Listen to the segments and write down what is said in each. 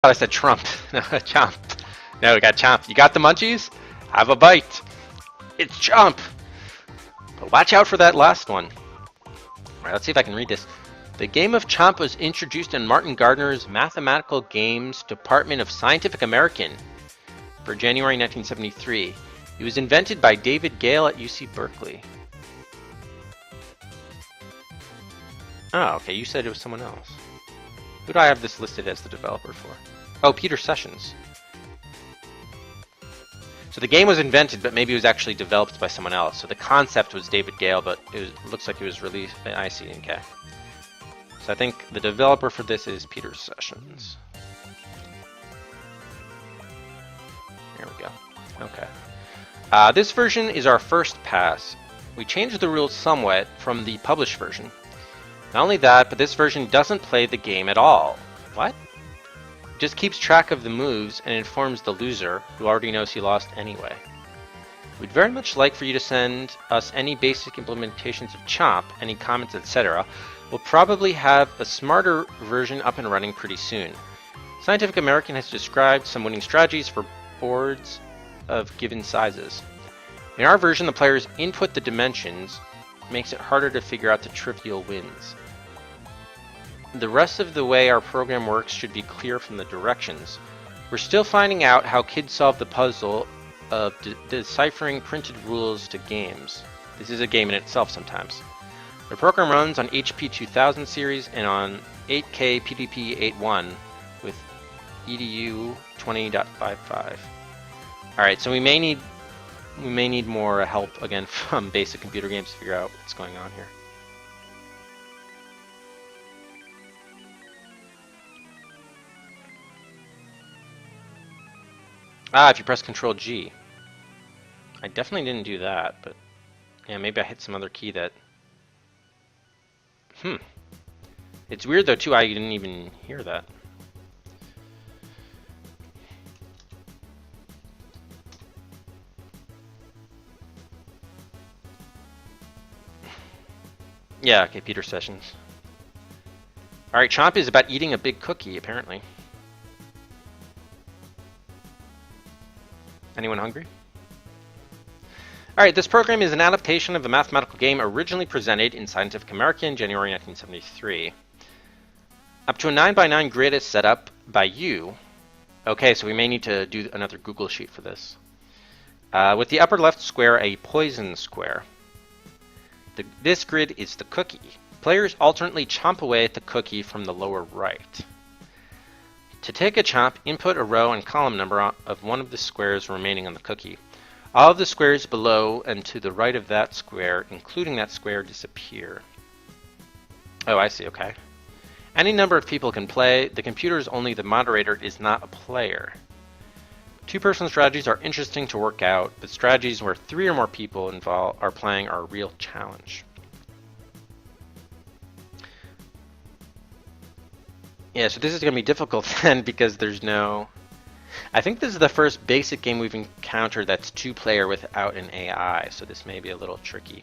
I said Trump. No, Chomp. No, we got Chomp. You got the munchies? Have a bite. It's Chomp. But watch out for that last one. Alright, let's see if I can read this. The game of Chomp was introduced in Martin Gardner's Mathematical Games Department of Scientific American for January 1973. It was invented by David Gale at UC Berkeley. Oh, okay, you said it was someone else. Who do I have this listed as the developer for? Oh, Peter Sessions. So the game was invented, but maybe it was actually developed by someone else. So the concept was David Gale, but it looks like it was released. I see, okay. So I think the developer for this is Peter Sessions. There we go. Okay. This version is our first pass. We changed the rules somewhat from the published version. Not only that, but this version doesn't play the game at all. What? It just keeps track of the moves and informs the loser, who already knows he lost anyway. We'd very much like for you to send us any basic implementations of Chomp, any comments, etc. We'll probably have a smarter version up and running pretty soon. Scientific American has described some winning strategies for boards of given sizes. In our version, the players input the dimensions, makes it harder to figure out the trivial wins. The rest of the way our program works should be clear from the directions. We're still finding out how kids solve the puzzle of deciphering printed rules to games. This is a game in itself sometimes. The program runs on HP 2000 series and on 8K PDP 8.1 with EDU 20.55. Alright, so we may need more help again from basic computer games to figure out what's going on here. If you press Control G. I definitely didn't do that, but yeah, maybe I hit some other key that... It's weird though too, I didn't even hear that. Yeah, okay, Peter Sessions. Alright, Chomp is about eating a big cookie, apparently. Anyone hungry? Alright, this program is an adaptation of the mathematical game originally presented in Scientific American, January 1973. Up to a 9x9 grid is set up by you. Okay, so we may need to do another Google Sheet for this. With the upper left square a poison square. This grid is the cookie. Players alternately chomp away at the cookie from the lower right. To take a chomp, input a row and column number of one of the squares remaining on the cookie. All of the squares below and to the right of that square, including that square, disappear. Oh, I see, okay. Any number of people can play. The computer is only the moderator, is not a player. Two-person strategies are interesting to work out, but strategies where 3 or more people are playing are a real challenge. Yeah, so this is going to be difficult then because there's no... I think this is the first basic game we've encountered that's 2-player without an AI, so this may be a little tricky.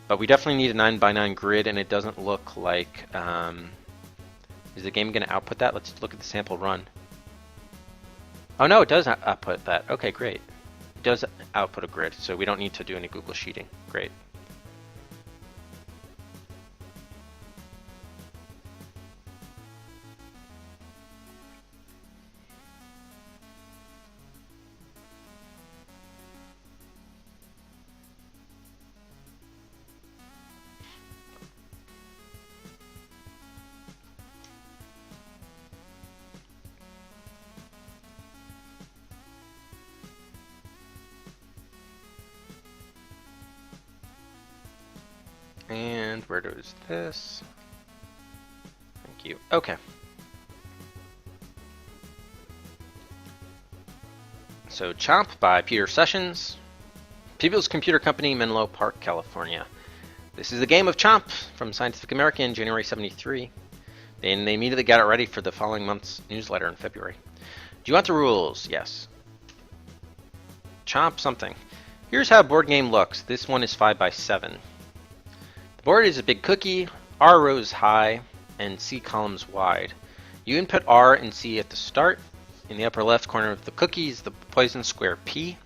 But we definitely need a 9x9 grid, and it doesn't look like... is the game going to output that? Let's look at the sample run. Oh no, it does output that. Okay, great. It does output a grid, so we don't need to do any Google Sheeting. Great. And where goes this? Thank you. Okay. So Chomp by Peter Sessions. People's Computer Company, Menlo Park, California. This is the game of Chomp from Scientific American, January 73. Then they immediately got it ready for the following month's newsletter in February. Do you want the rules? Yes. Chomp something. Here's how a board game looks. This one is 5x7. The board is a big cookie, R rows high, and C columns wide. You input R and C at the start. In the upper left corner of the cookie is the poison square P.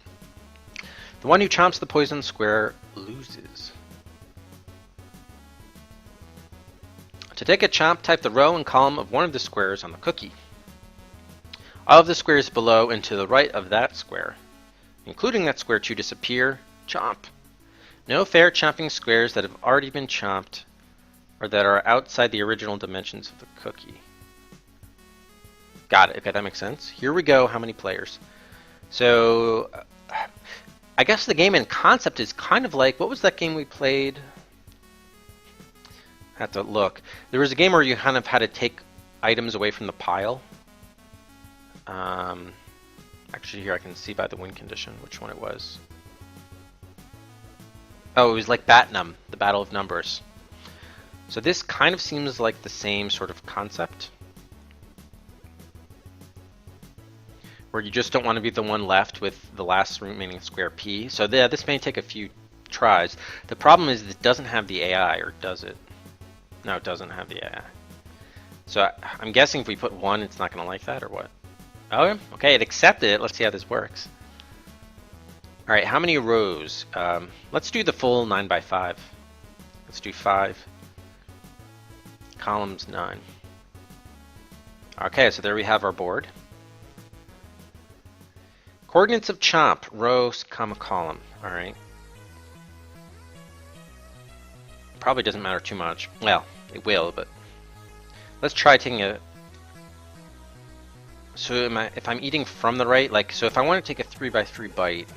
The one who chomps the poison square loses. To take a chomp, type the row and column of one of the squares on the cookie. All of the squares below and to the right of that square, including that square to disappear, chomp. No fair chomping squares that have already been chomped or that are outside the original dimensions of the cookie. Got it. Okay, that makes sense. Here we go. How many players? So, I guess the game in concept is kind of like, what was that game we played? I have to look. There was a game where you kind of had to take items away from the pile. Actually, here I can see by the win condition which one it was. Oh, it was like Batnum, the Battle of Numbers. So this kind of seems like the same sort of concept, where you just don't want to be the one left with the last remaining square P. So yeah, this may take a few tries. The problem is it doesn't have the AI, or does it? No, it doesn't have the AI. So I'm guessing if we put 1, it's not going to like that, or what? Oh, okay, it accepted it. Let's see how this works. All right, how many rows? Let's do the full 9 by 5. Let's do 5. Columns 9. Okay, so there we have our board. Coordinates of chomp, row, comma, column. All right. Probably doesn't matter too much. Well, it will, but let's try taking a. So if I'm eating from the right, like, so if I want to take a 3 by 3 bite,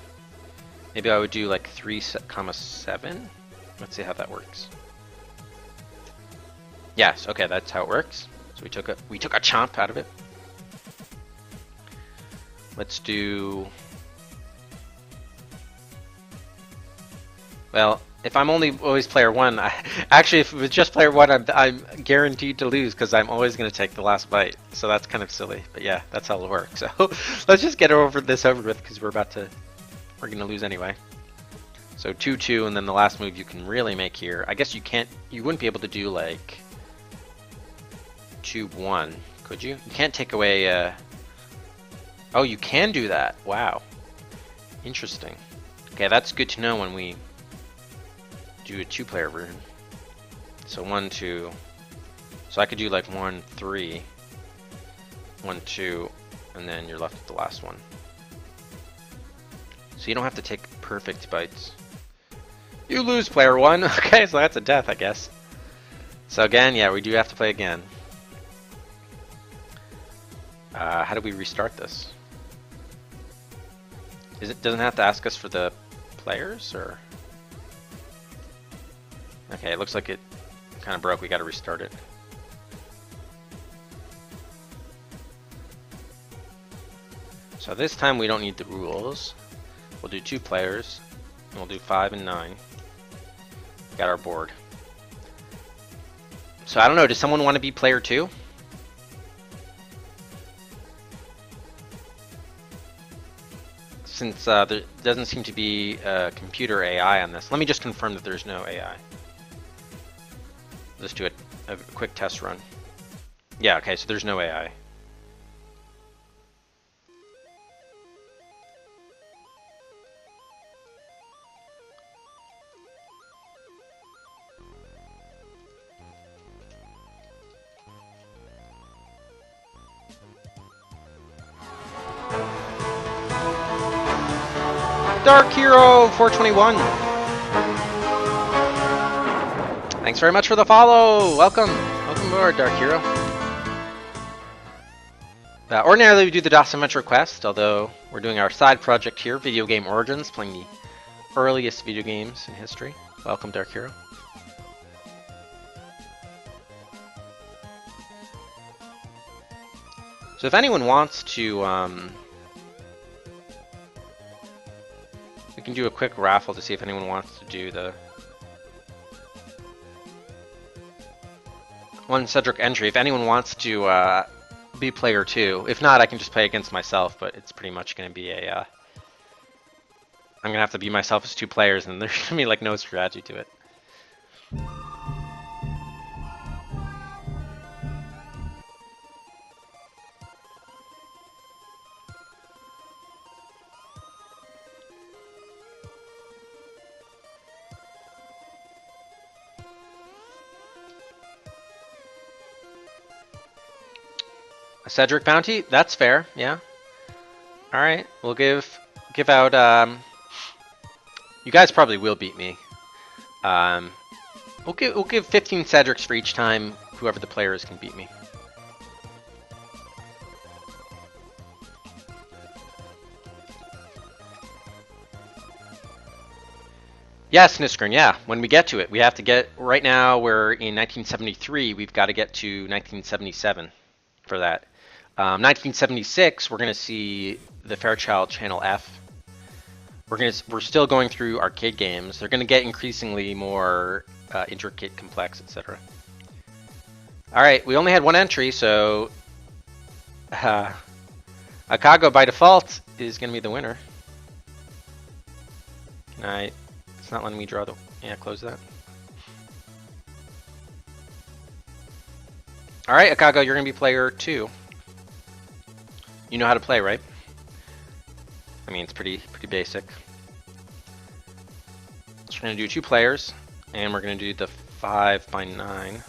maybe I would do like 3, comma 7. Let's see how that works. Yes, okay, that's how it works. So we took a chomp out of it. Let's do. Well, if I'm always player 1, actually, if it was just player 1, I'm guaranteed to lose because I'm always going to take the last bite. So that's kind of silly, but yeah, that's how it'll work. So let's just get over with because we're going to lose anyway. So 2-2, and then the last move you can really make here. I guess you wouldn't be able to do like 2-1, could you? You can't take away. Oh, you can do that. Wow, interesting. Okay, that's good to know when we do a 2-player version. So 1, 2. So I could do like 1, 3, 1, 2, and then you're left with the last one. So you don't have to take perfect bites. You lose, player 1. Okay, so that's a death, I guess. So again, yeah, we do have to play again. How do we restart this? Doesn't it have to ask us for the players, or? Okay, it looks like it kind of broke. We got to restart it. So this time we don't need the rules. We'll do 2 players, and we'll do 5 and 9. Got our board. So I don't know, does someone want to be player 2? Since there doesn't seem to be a computer AI on this. Let me just confirm that there's no AI. Let's do a quick test run. Yeah, okay, so there's no AI. Dark Hero 421. Thanks very much for the follow. Welcome aboard, Dark Hero. Ordinarily we do the Dosimetric quest, although we're doing our side project here, Video Game Origins, playing the earliest video games in history. Welcome, Dark Hero. So if anyone wants to, we can do a quick raffle to see if anyone wants to do the one Cedric entry. If anyone wants to be player 2. If not, I can just play against myself, but it's pretty much going to be a... I'm going to have to be myself as 2 players, and there's going to be like no strategy to it. A Cedric bounty? That's fair, yeah. Alright, we'll give out, you guys probably will beat me. We'll give 15 Cedrics for each time whoever the player is can beat me. Yes, Niskern, yeah. When we get to it, we have to get, right now we're in 1973, we've got to get to 1977 for that. 1976, we're going to see the Fairchild Channel F. We're still going through arcade games. They're going to get increasingly more intricate, complex, etc. All right, we only had one entry, so Akago by default is going to be the winner. Can I? It's not letting me draw the. Yeah, close that. All right, Akago, you're going to be player 2. You know how to play, right? I mean, it's pretty basic. So we're going to do 2 players, and we're going to do the 5x9.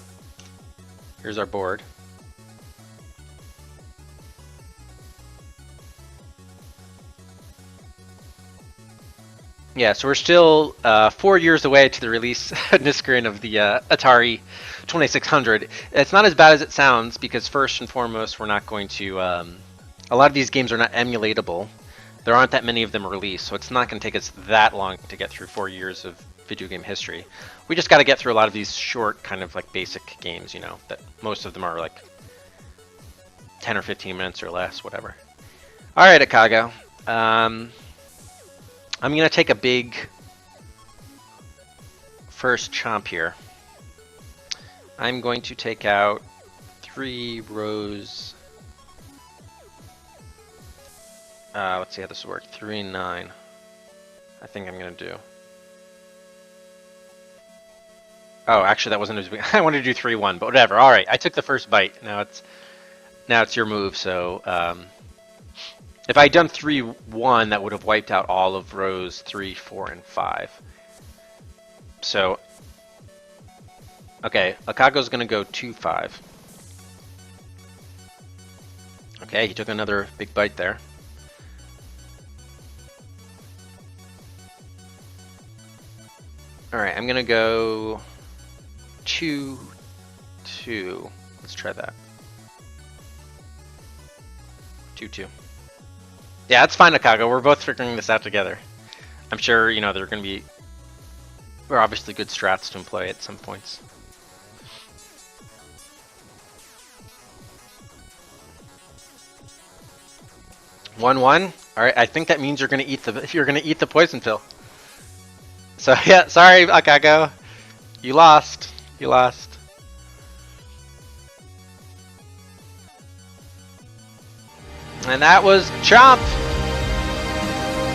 Here's our board. Yeah, so we're still 4 years away to the release, Niskrin, of the Atari 2600. It's not as bad as it sounds, because first and foremost, we're not going to... a lot of these games are not emulatable. There aren't that many of them released, so it's not going to take us that long to get through 4 years of video game history. We just got to get through a lot of these short, kind of like basic games, you know, that most of them are like 10 or 15 minutes or less, whatever. All right, Akago. I'm going to take a big first chomp here. I'm going to take out 3 rows. Let's see how this will work. 3 and 9. I think I'm going to do. Oh, actually, that wasn't as big. I wanted to do 3-1, but whatever. All right, I took the first bite. Now it's your move. So if I had done 3-1, that would have wiped out all of rows 3, 4, and 5. So okay, Akago's going to go 2-5. Okay, he took another big bite there. All right, I'm gonna go 2-2. Let's try that. 2-2. Yeah, that's fine, Akago. We're both figuring this out together. I'm sure, you know, there are gonna be... We're obviously good strats to employ at some points. One. All right, I think that means you're gonna eat the poison pill. So yeah, sorry, Akago. You lost. You lost. And that was Chomp.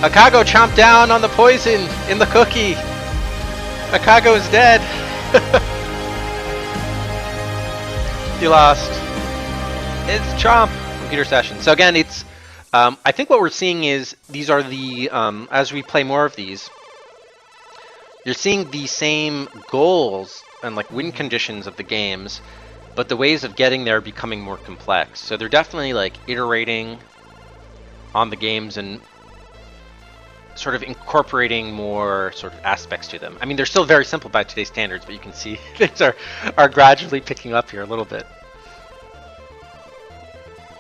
Akago chomped down on the poison in the cookie. Akago is dead. You lost. It's Chomp. Computer session. So again, it's. I think what we're seeing is these are the as we play more of these. You're seeing the same goals and like win conditions of the games, but the ways of getting there are becoming more complex. So they're definitely like iterating on the games and sort of incorporating more sort of aspects to them. I mean, they're still very simple by today's standards, but you can see things are gradually picking up here a little bit.